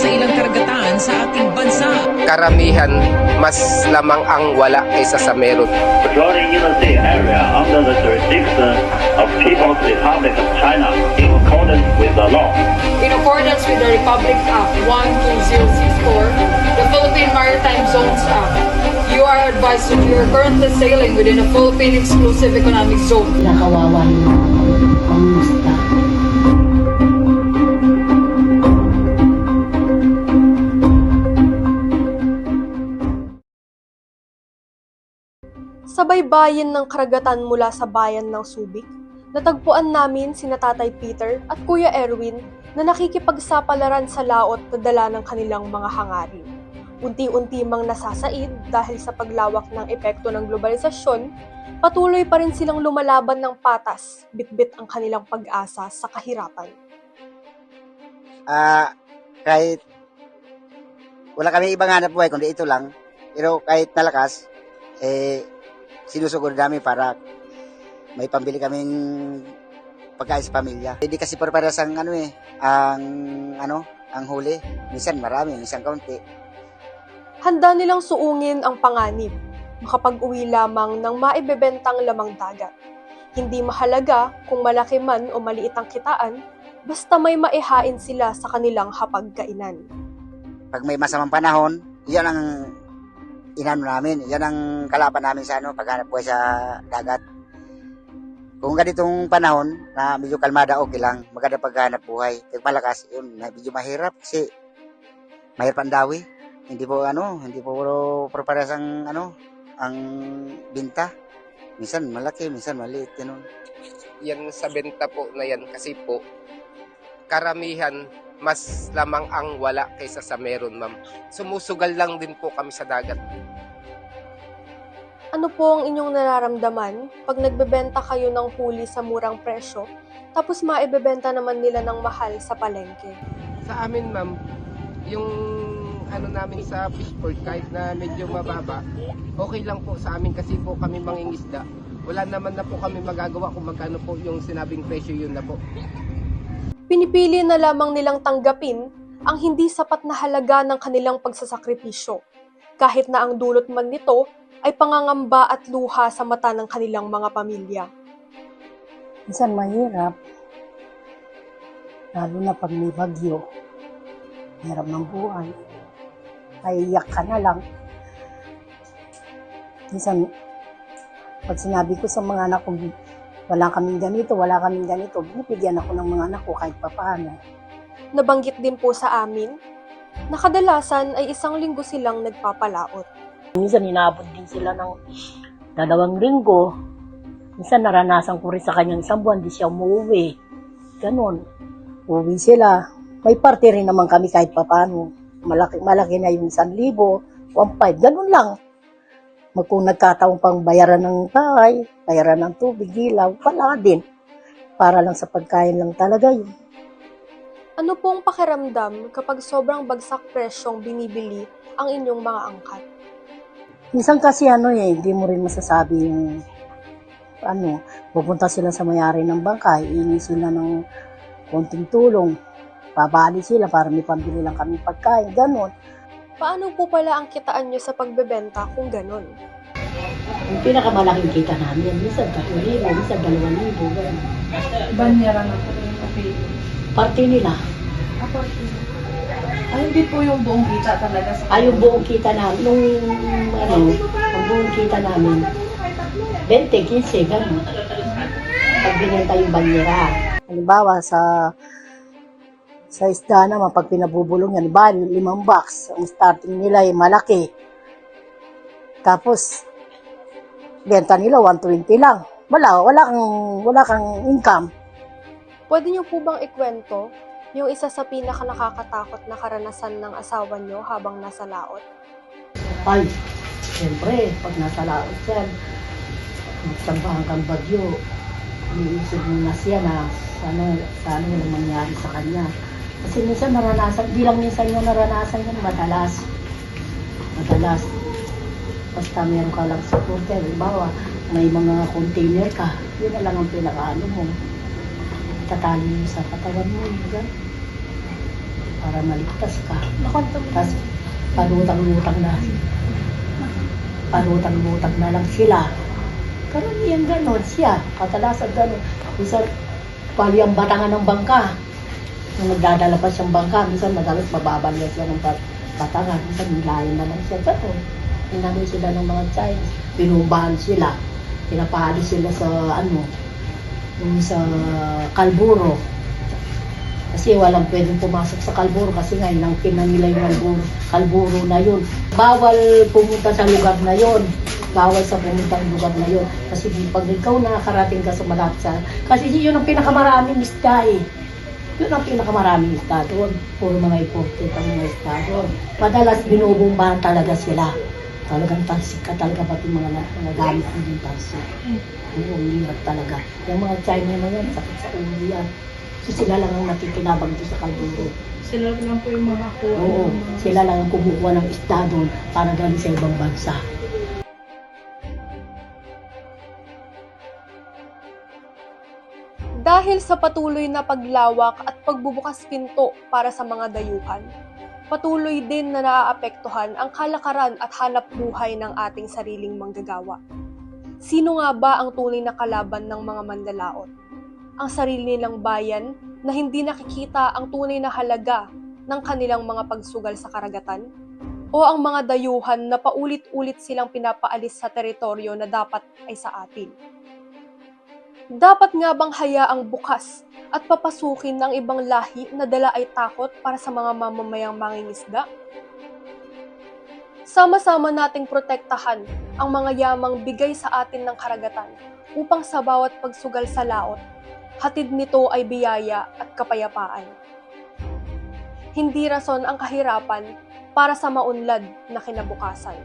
sa ilang karagatan sa ating bansa. Karamihan, mas lamang ang wala kaysa sa meron. Patrolling in the sea area under the jurisdiction of People's Republic of China in accordance with the law. In accordance with the Republic Act 12064, the Philippine Maritime Zones Act, you are advised that you are currently sailing within a Philippine Exclusive Economic Zone. Nakawawa rin ang musta. Sa baybayin ng karagatan mula sa bayan ng Subic, natagpuan namin sina Tatay Peter at Kuya Erwin na nakikipagsapalaran sa laot na dala ng kanilang mga hangarin. Unti-unti mang nasasaid dahil sa paglawak ng epekto ng globalisasyon, patuloy pa rin silang lumalaban ng patas, bitbit ang kanilang pag-asa sa kahirapan. Kahit wala kami ibang hanap buhay kundi ito lang, pero kahit nalakas, sinusugod namin para may pambili kaming pagkain sa pamilya. Hindi kasi parehas ang ang huli. Minsan marami, minsan kaunti. Handa nilang suungin ang panganib, makapag-uwi lamang ng maibebentang lamang dagat. Hindi mahalaga kung malaki man o maliit ang kitaan, basta may maihain sila sa kanilang hapagkainan. Pag may masamang panahon, yan ang inano namin, yan ang kalaban namin sa paghanap buhay sa dagat. Kung ganitong panahon na medyo kalmada, okay lang, maganda paghanap buhay. Pag malakas, yun, medyo mahirap kasi mahirap ang dawi. Hindi po parehas ang ang binta. Minsan malaki, minsan maliit, ganun. Yan sa benta po na yan kasi po, karamihan, mas lamang ang wala kaysa sa meron, ma'am. Sumusugal lang din po kami sa dagat. Ano po ang inyong nararamdaman pag nagbebenta kayo ng huli sa murang presyo, tapos maibebenta naman nila ng mahal sa palengke? Sa amin, ma'am, yung namin sa fishport, kahit na medyo mababa, okay lang po sa amin kasi po kami mangingisda. Wala naman na po kami magagawa kung magkano po yung sinabing presyo, yun na po. Pinipili na lamang nilang tanggapin ang hindi sapat na halaga ng kanilang pagsasakripisyo, kahit na ang dulot man nito ay pangangamba at luha sa mata ng kanilang mga pamilya. Minsan mahirap, lalo na pag may bagyo. Hirap ng buhay. Naiiyak ka na lang. Minsan, pag sinabi ko sa mga anak ko, wala kaming ganito, binibigyan ako ng mga anak ko kahit papaano. Nabanggit din po sa amin na kadalasan ay 1 linggo silang nagpapalaot. Minsan inaabot din sila ng 2 linggo. Minsan naranasan ko rin sa kanyang 1 buwan, di siya umuwi. Ganon. Uwi sila. May parte rin naman kami kahit papaano. Malaki na yung 1,000, 1,500, ganun lang. Kung nagkataong pang bayaran ng bahay, bayaran ng tubig, ilaw, wala din. Para lang sa pagkain lang talaga yun. Ano pong pakiramdam kapag sobrang bagsak presyong binibili ang inyong mga angkat? Minsan kasi hindi mo rin masasabi yung pupunta sila sa may-ari ng bangka, hihingi sila ng konting tulong. Babali sila para may pambili lang kami pagkain, gano'n. Paano po pala ang kitaan nyo sa pagbebenta kung gano'n? Yung pinakamalaking kita namin, minsan 3,000, minsan 2,000, gano'n. Banyera na po yung kapit. Parte nila. Hindi po yung buong kita talaga sa Yung buong kita namin, ang buong kita namin, 20, 15, gano'n. Pag binenta yung banyera. Halimbawa, sa isda naman, pag pinabubulong yan, 5 box. Ang starting nila ay malaki. Tapos, benta nila 120 lang. Wala kang income. Pwede nyo po bang ikwento yung isa sa pinaka-nakakatakot na karanasan ng asawa nyo habang nasa laot? Ay, siyempre, pag nasa laot yan, magsambahan kang bagyo, iniisip mo na siya na sana yung mangyari sa kanya. Kasi minsan naranasan, di lang minsan yung naranasan yun, madalas. Basta meron ka lang supporter, halimbawa, may mga container ka, yun na lang ang pinakaano mo. Tatali mo sa katawan mo, yun. para maligtas ka. Tapos palutang-lutang na lang sila. Karamihan ganon siya. Kadalasan ganon. Minsan, pali ang batangan ng bangka. Nung nagdadala pa siyang bangka, minsan madalas mababalian siya ng batangan. Minsan nilayan na lang siya. Ganon. Inamin sila ng mga Chinese. Pinubahan sila. Pinapahali sila sa yung sa Kalburo. Kasi walang pwedeng pumasok sa Kalburo kasi nga yun ang pinanila yung Kalburo na yun. Bawal pumunta sa lugar na yun. Bawal sa pumuntang lugar na yun. Kasi pag ikaw nakakarating ka sa malapit sa... Kasi yun ang pinakamaraming isda eh. Yun ang pinakamaraming isda doon. Puro mga imported ang mga isda doon. Madalas binubumbahan talaga sila. Talagang talsik ka talaga pati mga gamit mo yung talsik. Oo, hirap talaga. Yung mga China na yan, sakit sa ulo yan. So sila lang ang nakikinabang doon sa Kalburo. Sila lang po yung mga kuha. Oo, sila lang ang kumukuha ng isda doon para galing sa ibang bansa. Dahil sa patuloy na paglawak at pagbubukas pinto para sa mga dayuhan, patuloy din na naaapektuhan ang kalakaran at hanap buhay ng ating sariling manggagawa. Sino nga ba ang tunay na kalaban ng mga mandalaot? Ang sarili nilang bayan na hindi nakikita ang tunay na halaga ng kanilang mga pagsugal sa karagatan? O ang mga dayuhan na paulit-ulit silang pinapaalis sa teritoryo na dapat ay sa atin? Dapat nga bang hayaang bukas at papasukin ng ibang lahi na dala ay takot para sa mga mamamayang mangingisda? Sama-sama nating protektahan ang mga yamang bigay sa atin ng karagatan upang sa bawat pagsugal sa laot, hatid nito ay biyaya at kapayapaan. Hindi rason ang kahirapan para sa maunlad na kinabukasan.